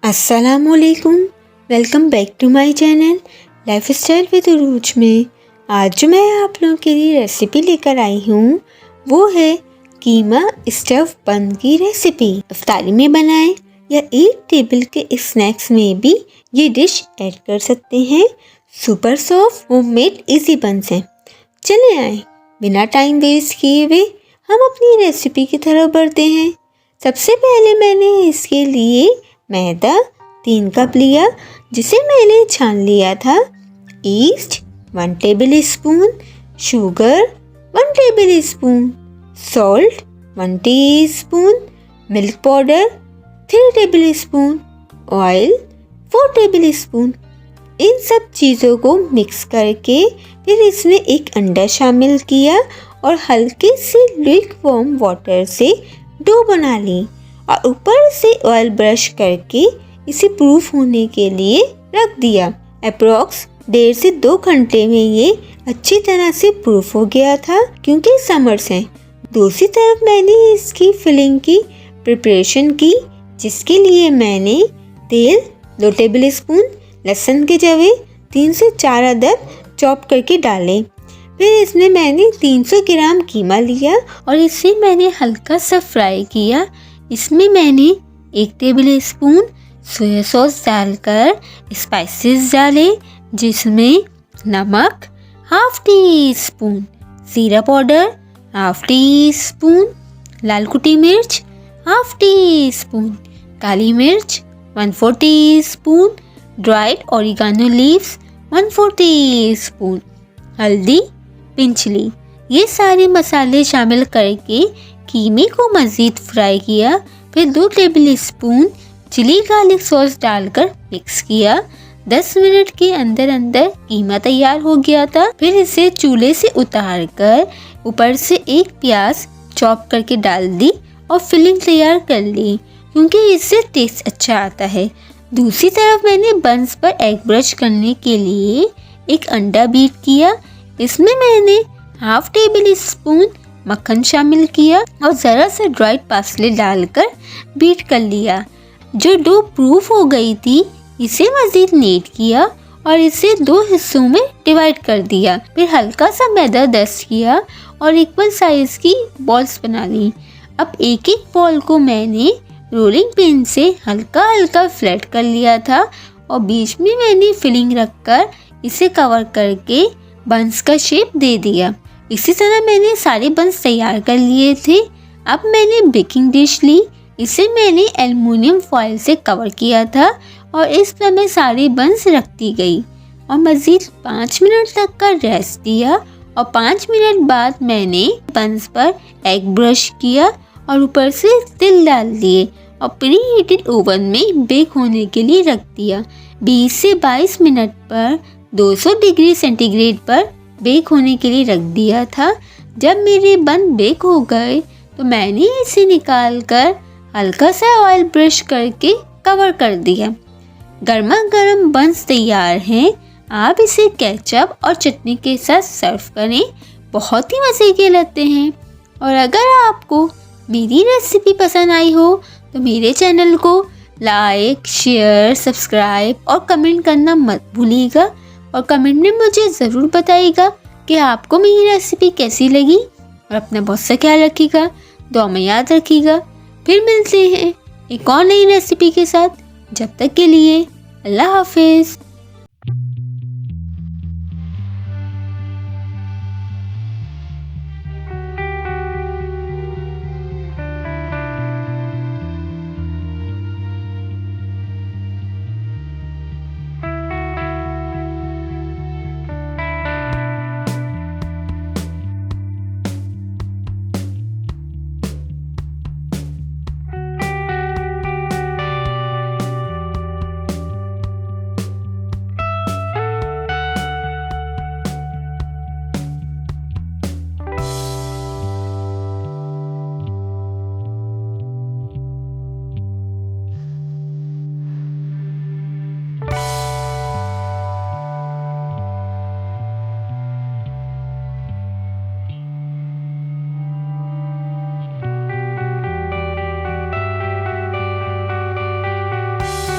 अस्सलामुअलैकुम। Welcome back to my channel lifestyle with Urooj में। आज जो मैं आप लोगों के लिए रेसिपी लेकर आई हूँ वो है कीमा स्टफ बन की रेसिपी। इफ्तारी में बनाएं या एक टेबल के स्नैक्स में भी ये डिश ऐड कर सकते हैं। Super soft homemade easy buns हैं। चले आए बिना टाइम वेस्ट किए हुए हम अपनी रेसिपी की तरफ बढ़ते हैं। सबसे पहले मैंने इसके लिए मैदा 3 कप लिया जिसे मैंने छान लिया था। Yeast 1 tablespoon, sugar 1 tablespoon, salt 1 teaspoon, milk powder 3 tablespoon, oil 4 tablespoon. इन सब चीज़ों को मिक्स करके फिर इसमें एक अंडा शामिल किया और हल्के से लुकवार्म वाटर से डो बना ली और ऊपर से ऑयल ब्रश करके इसे प्रूफ होने के लिए रख दिया। अप्रॉक्स 1.5 से 2 घंटे में ये अच्छी तरह से प्रूफ हो गया था क्योंकि समर्स हैं। दूसरी तरफ मैंने इसकी फिलिंग की प्रिपरेशन की जिसके लिए मैंने तेल 2 टेबल स्पून, लहसुन के जवे 3 से 4 अदद चॉप करके डाले। फिर इसमें मैंने 300 ग्राम कीमा लिया और इसे मैंने हल्का सा फ्राई किया। इसमें मैंने 1 टेबल स्पून सोया सॉस डालकर स्पाइसेस डाले जिसमें नमक ½ टीस्पून, जीरा पाउडर ½ टीस्पून, लाल कुटी मिर्च ½ टीस्पून, काली मिर्च 1/4 teaspoon, dried oregano leaves 1/4 teaspoon, हल्दी पिंच ली। ये सारे मसाले शामिल करके कीमे को मज़ीद फ्राई किया। फिर 2 tablespoon chilli garlic sauce डालकर मिक्स किया। 10 मिनट के अंदर अंदर कीमा तैयार हो गया था। फिर इसे चूल्हे से उतार कर ऊपर से एक प्याज चॉप करके डाल दी और फिलिंग तैयार कर ली क्योंकि इससे टेस्ट अच्छा आता है। दूसरी तरफ मैंने बंस पर एग ब्रश करने के लिए एक अंडा बीट किया। इसमें मैंने ½ टेबल स्पून मक्खन शामिल किया और ज़रा सा ड्राइड पार्सले डालकर बीट कर लिया। जो डो प्रूफ हो गई थी इसे मज़ीद नीट किया और इसे 2 हिस्सों में डिवाइड कर दिया। फिर हल्का सा मैदा डस्ट किया और इक्वल साइज़ की बॉल्स बना ली। अब एक एक बॉल को मैंने रोलिंग पिन से हल्का हल्का फ्लैट कर लिया था और बीच में मैंने फिलिंग रखकर इसे कवर करके बंस का शेप दे दिया। इसी तरह मैंने सारे बंस तैयार कर लिए थे। अब मैंने बेकिंग डिश ली। इसे मैंने एल्युमिनियम फॉयल से कवर किया था और इस पर मैं सारे बंस रखती गई और मज़ीद 5 मिनट तक का रेस्ट दिया और 5 मिनट बाद मैंने बंस पर एग ब्रश किया और ऊपर से तिल डाल दिए और प्री हीटेड ओवन में बेक होने के लिए रख दिया। 20 से 22 मिनट पर 200 डिग्री सेंटीग्रेड पर बेक होने के लिए रख दिया था। जब मेरे बन बेक हो गए तो मैंने इसे निकाल कर हल्का सा ऑयल ब्रश करके कवर कर दिया। गर्मा गर्म बंस तैयार हैं। आप इसे केचप और चटनी के साथ सर्व करें, बहुत ही मज़े के लगते हैं। और अगर आपको मेरी रेसिपी पसंद आई हो तो मेरे चैनल को लाइक, शेयर, सब्सक्राइब और कमेंट करना मत भूलिएगा। और कमेंट में मुझे ज़रूर बताइएगा कि आपको मेरी रेसिपी कैसी लगी और अपना बहुत सा ख्याल रखिएगा, दुआ में याद रखिएगा। फिर मिलते हैं एक और नई रेसिपी के साथ। जब तक के लिए अल्लाह हाफिज़।